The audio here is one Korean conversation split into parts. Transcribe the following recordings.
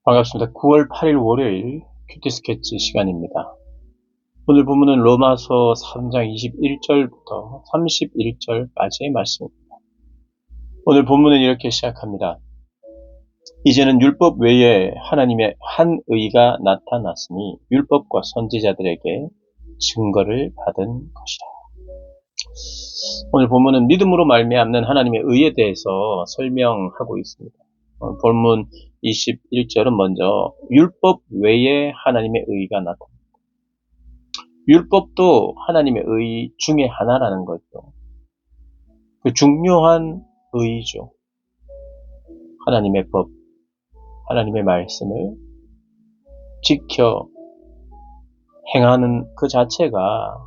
반갑습니다. 9월 8일 월요일 큐티 스케치 시간입니다. 오늘 본문은 로마서 3장 21절부터 31절까지의 말씀입니다. 오늘 본문은 이렇게 시작합니다. 이제는 율법 외에 하나님의 한 의가 나타났으니 율법과 선지자들에게 증거를 받은 것이라. 오늘 본문은 믿음으로 말미암는 하나님의 의에 대해서 설명하고 있습니다. 본문 21절은 먼저 율법 외에 하나님의 의가 나타납니다. 율법도 하나님의 의 중에 하나라는 거죠. 그 중요한 의죠. 하나님의 법, 하나님의 말씀을 지켜 행하는 그 자체가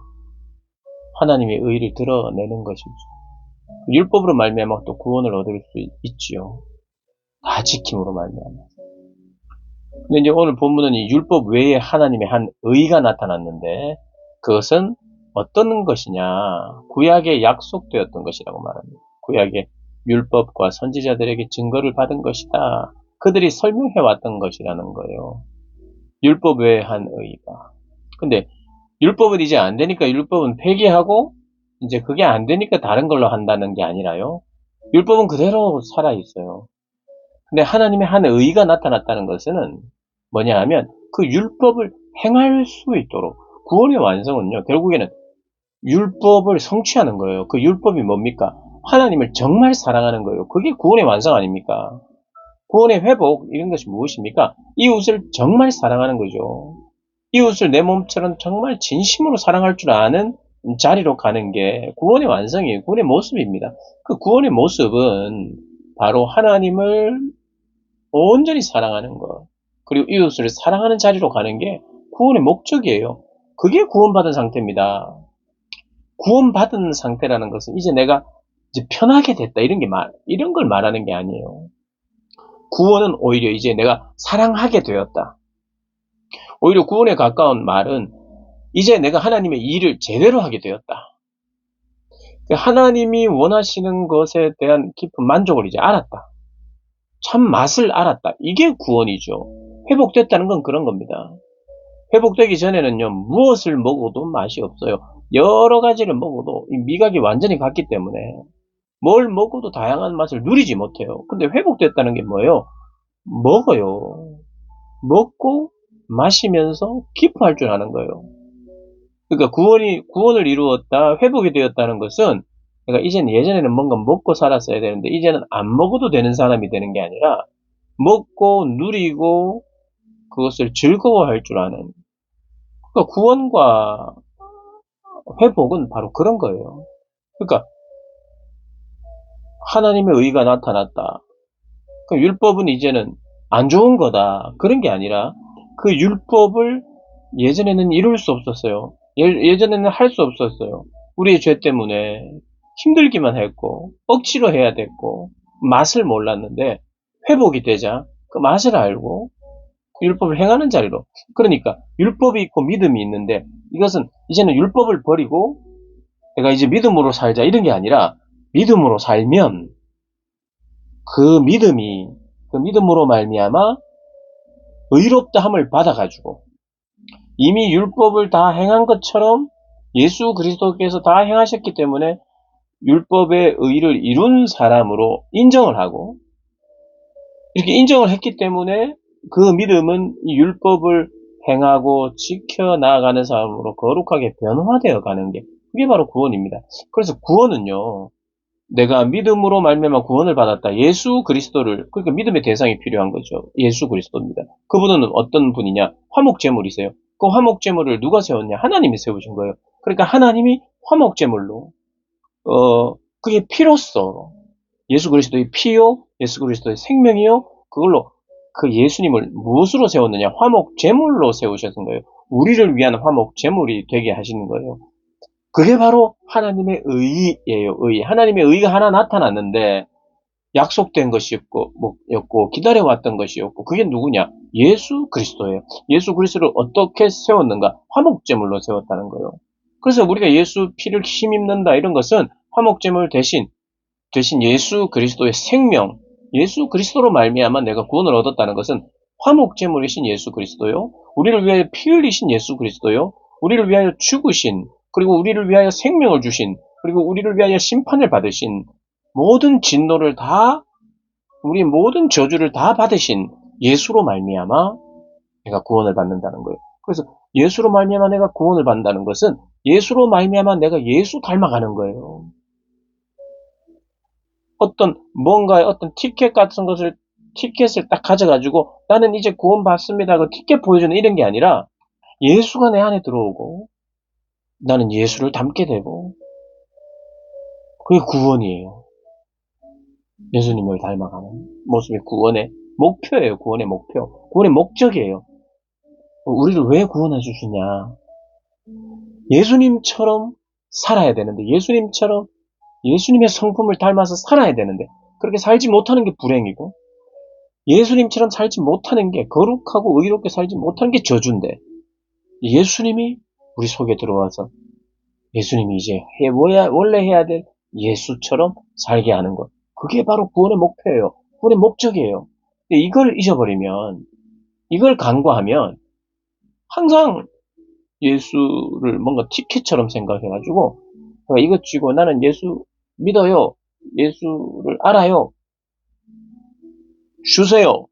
하나님의 의를 드러내는 것이죠. 율법으로 말미암아 또 구원을 얻을 수 있지요. 다 지킴으로 말미암아. 근데 이제 오늘 본문은 이 율법 외에 하나님의 한 의가 나타났는데 그것은 어떤 것이냐? 구약에 약속되었던 것이라고 말합니다. 구약의 율법과 선지자들에게 증거를 받은 것이다. 그들이 설명해 왔던 것이라는 거예요. 율법 외에 한 의가. 근데 율법은 이제 안 되니까 율법은 폐기하고 이제 그게 안 되니까 다른 걸로 한다는 게 아니라요. 율법은 그대로 살아 있어요. 근데 하나님의 한 의가 나타났다는 것은 뭐냐 하면 그 율법을 행할 수 있도록 구원의 완성은요. 결국에는 율법을 성취하는 거예요. 그 율법이 뭡니까? 하나님을 정말 사랑하는 거예요. 그게 구원의 완성 아닙니까? 구원의 회복 이런 것이 무엇입니까? 이웃을 정말 사랑하는 거죠. 이웃을 내 몸처럼 정말 진심으로 사랑할 줄 아는 자리로 가는 게 구원의 완성이에요. 구원의 모습입니다. 그 구원의 모습은 바로 하나님을 온전히 사랑하는 것, 그리고 이웃을 사랑하는 자리로 가는 게 구원의 목적이에요. 그게 구원받은 상태입니다. 구원받은 상태라는 것은 이제 내가 이제 편하게 됐다 이런 걸 말하는 게 아니에요. 구원은 오히려 이제 내가 사랑하게 되었다. 오히려 구원에 가까운 말은 이제 내가 하나님의 일을 제대로 하게 되었다. 하나님이 원하시는 것에 대한 깊은 만족을 이제 알았다. 참 맛을 알았다. 이게 구원이죠. 회복됐다는 건 그런 겁니다. 회복되기 전에는요, 무엇을 먹어도 맛이 없어요. 여러 가지를 먹어도 이 미각이 완전히 갔기 때문에 뭘 먹어도 다양한 맛을 누리지 못해요. 근데 회복됐다는 게 뭐예요? 먹어요. 먹고 마시면서 기뻐할 줄 아는 거예요. 그러니까 구원을 이루었다, 회복이 되었다는 것은 그러니까 이제는 예전에는 뭔가 먹고 살았어야 되는데 이제는 안 먹어도 되는 사람이 되는 게 아니라 먹고 누리고 그것을 즐거워할 줄 아는. 그러니까 구원과 회복은 바로 그런 거예요. 그러니까 하나님의 의가 나타났다. 그러니까 율법은 이제는 안 좋은 거다. 그런 게 아니라 그 율법을 예전에는 이룰 수 없었어요. 예전에는 할 수 없었어요. 우리의 죄 때문에 힘들기만 했고 억지로 해야 됐고 맛을 몰랐는데 회복이 되자 그 맛을 알고 율법을 행하는 자리로. 그러니까 율법이 있고 믿음이 있는데 이것은 이제는 율법을 버리고 내가 이제 믿음으로 살자 이런 게 아니라 믿음으로 살면 그 믿음으로 말미암아 의롭다함을 받아가지고 이미 율법을 다 행한 것처럼 예수 그리스도께서 다 행하셨기 때문에 율법의 의를 이룬 사람으로 인정을 하고 이렇게 인정을 했기 때문에 그 믿음은 이 율법을 행하고 지켜나가는 사람으로 거룩하게 변화되어 가는 게 그게 바로 구원입니다. 그래서 구원은요. 내가 믿음으로 말미암아 구원을 받았다. 예수 그리스도를 그러니까 믿음의 대상이 필요한 거죠. 예수 그리스도입니다. 그분은 어떤 분이냐? 화목제물이세요. 그 화목제물을 누가 세웠냐? 하나님이 세우신 거예요. 그러니까 하나님이 화목제물로 그게 피로써 예수 그리스도의 피요, 예수 그리스도의 생명이요. 그걸로 그 예수님을 무엇으로 세웠느냐? 화목제물로 세우셨던 거예요. 우리를 위한 화목제물이 되게 하시는 거예요. 그게 바로 하나님의 의예요. 의. 하나님의 의가 하나 나타났는데 약속된 것이었고 기다려왔던 것이었고 그게 누구냐? 예수 그리스도예요. 예수 그리스도를 어떻게 세웠는가? 화목제물로 세웠다는 거예요. 그래서 우리가 예수 피를 힘입는다 이런 것은 화목제물 대신 예수 그리스도의 생명, 예수 그리스도로 말미암아 내가 구원을 얻었다는 것은 화목제물이신 예수 그리스도요. 우리를 위하여 피 흘리신 예수 그리스도요. 우리를 위하여 죽으신, 그리고 우리를 위하여 생명을 주신, 그리고 우리를 위하여 심판을 받으신, 모든 진노를 다, 우리 모든 저주를 다 받으신 예수로 말미암아 내가 구원을 받는다는 거예요. 그래서 예수로 말미암아 내가 구원을 받는다는 것은 예수로 말미암아 내가 예수 닮아가는 거예요. 뭔가의 어떤 티켓 같은 것을, 티켓을 딱 가져가지고 나는 이제 구원 받습니다. 그 티켓 보여주는 이런 게 아니라 예수가 내 안에 들어오고 나는 예수를 닮게 되고 그게 구원이에요. 예수님을 닮아가는 모습이 구원의 목표예요. 구원의 목표. 구원의 목적이에요. 우리를 왜 구원해 주시냐. 예수님처럼 살아야 되는데, 예수님처럼 예수님의 성품을 닮아서 살아야 되는데, 그렇게 살지 못하는 게 불행이고, 예수님처럼 살지 못하는 게, 거룩하고 의롭게 살지 못하는 게 저주인데, 예수님이 우리 속에 들어와서 예수님이 이제 원래 해야 될 예수처럼 살게 하는 것. 그게 바로 구원의 목표예요. 구원의 목적이에요. 이걸 잊어버리면, 이걸 간과하면 항상 예수를 뭔가 티켓처럼 생각해가지고 이것 쥐고 나는 예수 믿어요. 예수를 알아요. 주세요.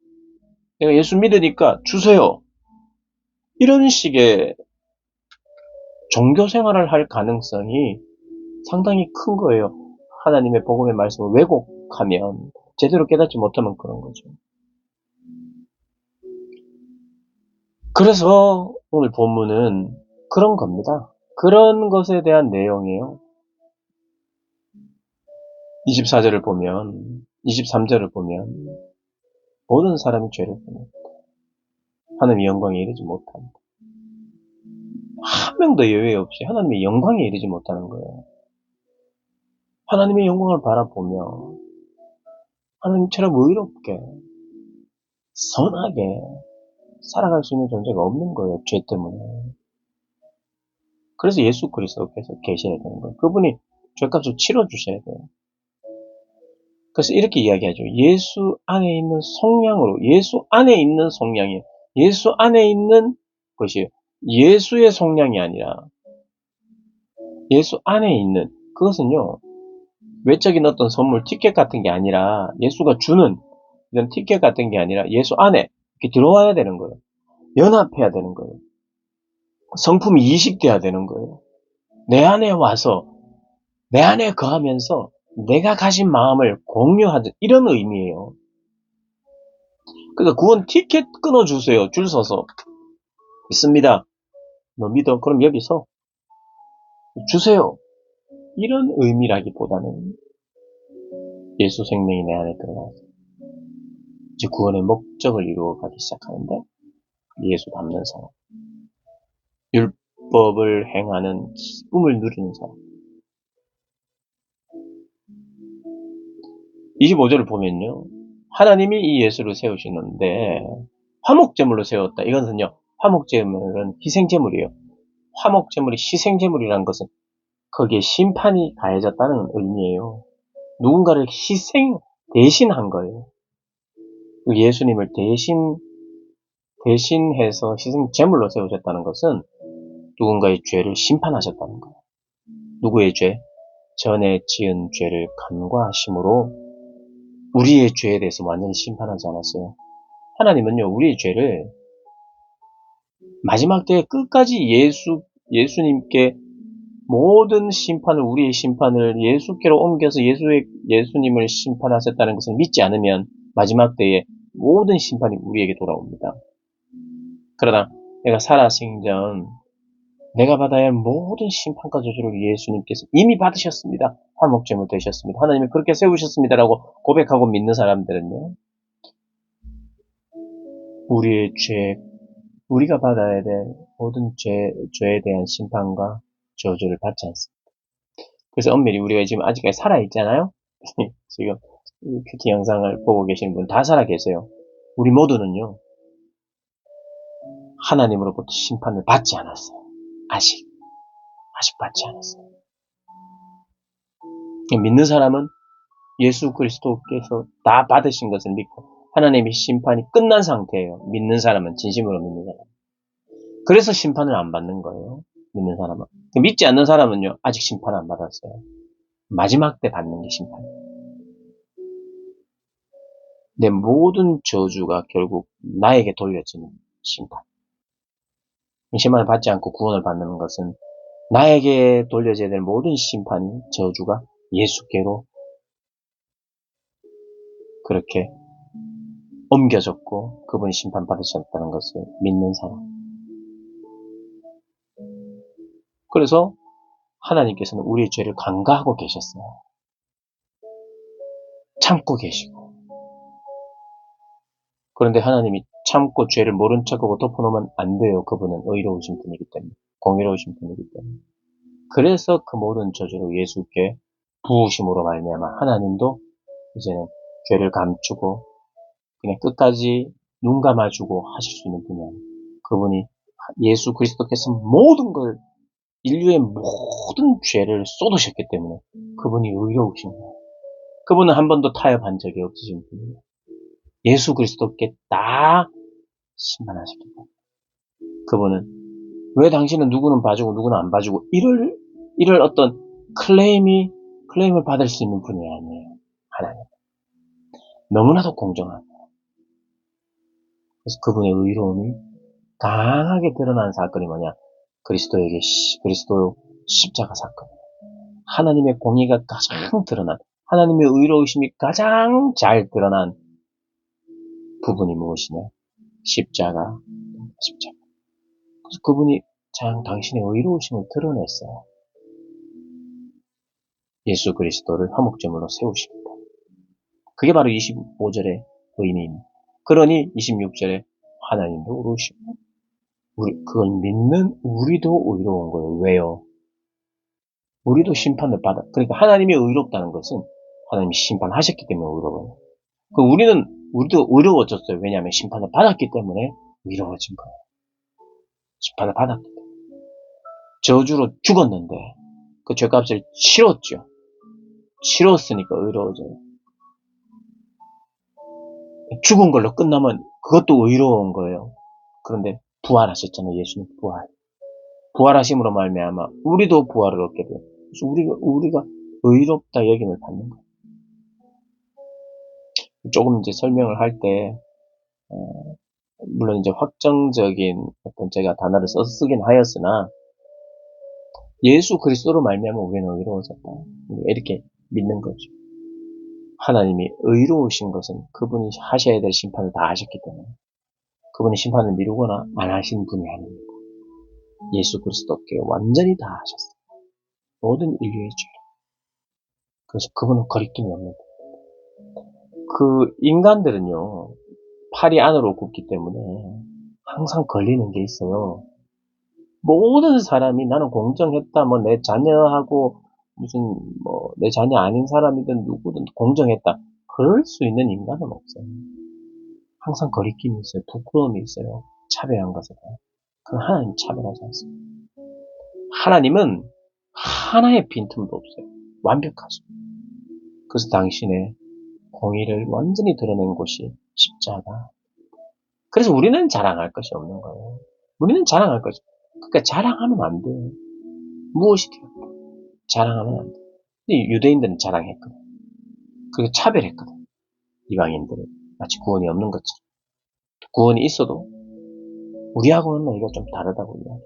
내가 예수 믿으니까 주세요. 이런 식의 종교 생활을 할 가능성이 상당히 큰 거예요. 하나님의 복음의 말씀을 왜곡하면, 제대로 깨닫지 못하면 그런 거죠. 그래서 오늘 본문은 그런 겁니다. 그런 것에 대한 내용이에요. 24절을 보면, 23절을 보면 모든 사람이 죄를 범합니다. 하나님의 영광에 이르지 못합니다. 한 명도 예외 없이 하나님의 영광에 이르지 못하는 거예요. 하나님의 영광을 바라보며 하나님처럼 의롭게 선하게 살아갈 수 있는 존재가 없는 거예요. 죄 때문에. 그래서 예수 그리스도께서 계셔야 되는 거예요. 그분이 죄값을 치러주셔야 돼요. 그래서 이렇게 이야기하죠. 예수 안에 있는 성량으로, 예수 안에 있는 성량이에요. 예수 안에 있는 것이에요. 예수의 성량이 아니라 예수 안에 있는, 그것은요, 외적인 어떤 선물, 티켓 같은 게 아니라, 예수가 주는 이런 티켓 같은 게 아니라 예수 안에 이렇게 들어와야 되는 거예요. 연합해야 되는 거예요. 성품이 이식돼야 되는 거예요. 내 안에 와서, 내 안에 거하면서 내가 가진 마음을 공유하듯, 이런 의미예요. 그러니까 구원 티켓 끊어주세요. 줄 서서. 믿습니다. 너 믿어? 그럼 여기서 주세요. 이런 의미라기보다는 예수 생명이 내 안에 들어가서 이제 구원의 목적을 이루어가기 시작하는데, 예수 닮는 사람, 율법을 행하는 꿈을 누리는 사람. 25절을 보면요, 하나님이 이 예수를 세우시는데 화목제물로 세웠다. 이것은요, 화목제물은 희생제물이에요. 화목제물이 희생제물이라는 것은 거기에 심판이 가해졌다는 의미예요. 누군가를 대신한 거예요. 예수님을 대신해서 희생제물로 세우셨다는 것은 누군가의 죄를 심판하셨다는 거예요. 누구의 죄? 전에 지은 죄를 간과하심으로 우리의 죄에 대해서 완전히 심판하지 않았어요. 하나님은요, 우리의 죄를 마지막 때에 끝까지 예수님께 모든 심판을, 우리의 심판을 예수께로 옮겨서 예수님을 심판하셨다는 것을 믿지 않으면 마지막 때에 모든 심판이 우리에게 돌아옵니다. 그러나 내가 살아생전 내가 받아야 할 모든 심판과 저주를 예수님께서 이미 받으셨습니다. 화목제물 되셨습니다. 하나님이 그렇게 세우셨습니다라고 고백하고 믿는 사람들은요, 우리의 죄, 우리가 받아야 될 모든 죄에 대한 심판과 저주를 받지 않습니다. 그래서 엄밀히 우리가 지금 아직까지 살아있잖아요? 지금 큐티 영상을 보고 계시는 분 다 살아계세요. 우리 모두는요, 하나님으로부터 심판을 받지 않았어요. 아직 받지 않았어요. 믿는 사람은 예수 그리스도께서 다 받으신 것을 믿고 하나님의 심판이 끝난 상태예요. 믿는 사람은, 진심으로 믿는 사람. 그래서 심판을 안 받는 거예요. 믿는 사람은. 믿지 않는 사람은요, 아직 심판 안 받았어요. 마지막 때 받는 게 심판이에요. 내 모든 저주가 결국 나에게 돌려지는 심판. 심판을 받지 않고 구원을 받는 것은 나에게 돌려져야 될 모든 심판이, 저주가 예수께로 그렇게 옮겨졌고 그분이 심판받으셨다는 것을 믿는 사람. 그래서 하나님께서는 우리의 죄를 간과하고 계셨어요. 참고 계시고. 그런데 하나님이 참고 죄를 모른 척하고 덮어놓으면 안 돼요. 그분은 의로우신 분이기 때문에. 공의로우신 분이기 때문에. 그래서 그 모든 저주를 예수께 부으심으로 말미암아 하나님도 이제는 죄를 감추고 그냥 끝까지 눈 감아주고 하실 수 있는 분이 아니에요. 그분이 예수 그리스도께서 모든 걸, 인류의 모든 죄를 쏟으셨기 때문에 그분이 의로우신 거예요. 그분은 한 번도 타협한 적이 없으신 분이에요. 예수 그리스도께 다 심판하셨기 때문에. 그분은 왜 당신은 누구는 봐주고 누구는 안 봐주고 이럴 어떤 클레임을 받을 수 있는 분이 아니에요. 하나님. 너무나도 공정한. 그래서 그분의 의로움이 강하게 드러난 사건이 뭐냐? 그리스도 십자가 사건. 하나님의 공의가 가장 드러난, 하나님의 의로우심이 가장 잘 드러난 부분이 무엇이냐? 십자가. 그래서 그분이 당신의 의로우심을 드러냈어요. 예수 그리스도를 화목제물로 세우십니다. 그게 바로 25절의 의미입니다. 그러니 26절에 하나님도 의로우시고 그걸 믿는 우리도 의로운 거예요. 왜요? 우리도 심판을 그러니까 하나님이 의롭다는 것은 하나님이 심판하셨기 때문에 의로워요. 우리도 의로워졌어요. 왜냐하면 심판을 받았기 때문에 의로워진 거예요. 심판을 받았기 때문에. 저주로 죽었는데 그 죄값을 치렀죠. 치렀으니까 의로워져요. 죽은 걸로 끝나면 그것도 의로운 거예요. 그런데 부활하셨잖아요. 예수님 부활하심으로 말미암아 우리도 부활을 얻게 돼요. 그래서 우리가 의롭다 여김을 받는 거예요. 조금 이제 설명을 할 때 물론 이제 확정적인 어떤 제가 단어를 쓰긴 하였으나 예수 그리스도로 말미암아 우리는 의로워졌다. 이렇게 믿는 거죠. 하나님이 의로우신 것은 그분이 하셔야 될 심판을 다 하셨기 때문에 그분이 심판을 미루거나 안 하신 분이 아닙니다. 예수 그리스도께 완전히 다 하셨어요. 모든 인류의 죄. 그래서 그분은 거리낌이 없는 거예요. 그 인간들은요, 팔이 안으로 굽기 때문에 항상 걸리는 게 있어요. 모든 사람이 나는 공정했다, 내 자녀하고 내 자녀 아닌 사람이든 누구든 공정했다. 그럴 수 있는 인간은 없어요. 항상 거리낌이 있어요. 부끄러움이 있어요. 차별한 것에 대해. 그건 하나님 차별하지 않습니다. 하나님은 하나의 빈틈도 없어요. 완벽하죠. 그래서 당신의 공의를 완전히 드러낸 곳이 십자가. 그래서 우리는 자랑할 것이 없는 거예요. 우리는 자랑할 것이. 그러니까 자랑하면 안 돼요. 무엇이 돼요? 자랑하면 안 돼요. 유대인들은 자랑했거든. 그게 차별했거든. 이방인들은 마치 구원이 없는 것처럼. 구원이 있어도 우리하고는 너희가 좀 다르다고 이야기해요.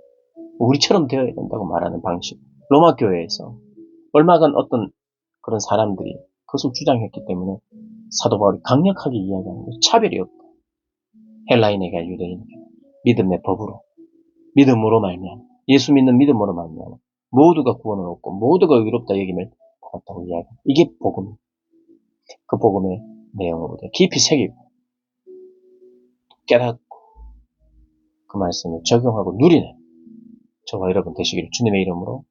우리처럼 되어야 된다고 말하는 방식. 로마 교회에서 얼마간 어떤 그런 사람들이 그것을 주장했기 때문에 사도 바울이 강력하게 이야기하는 거예요. 차별이 없다. 헬라인에게 유대인에게 믿음의 법으로 믿음으로 말미암아 예수 믿는 믿음으로 말미암아 모두가 구원을 얻고 모두가 의롭다 여김을 받았다고 이야기합니다. 이게 복음. 그 복음의 내용을 깊이 새기고 깨닫고 그 말씀을 적용하고 누리는 저와 여러분 되시기를 주님의 이름으로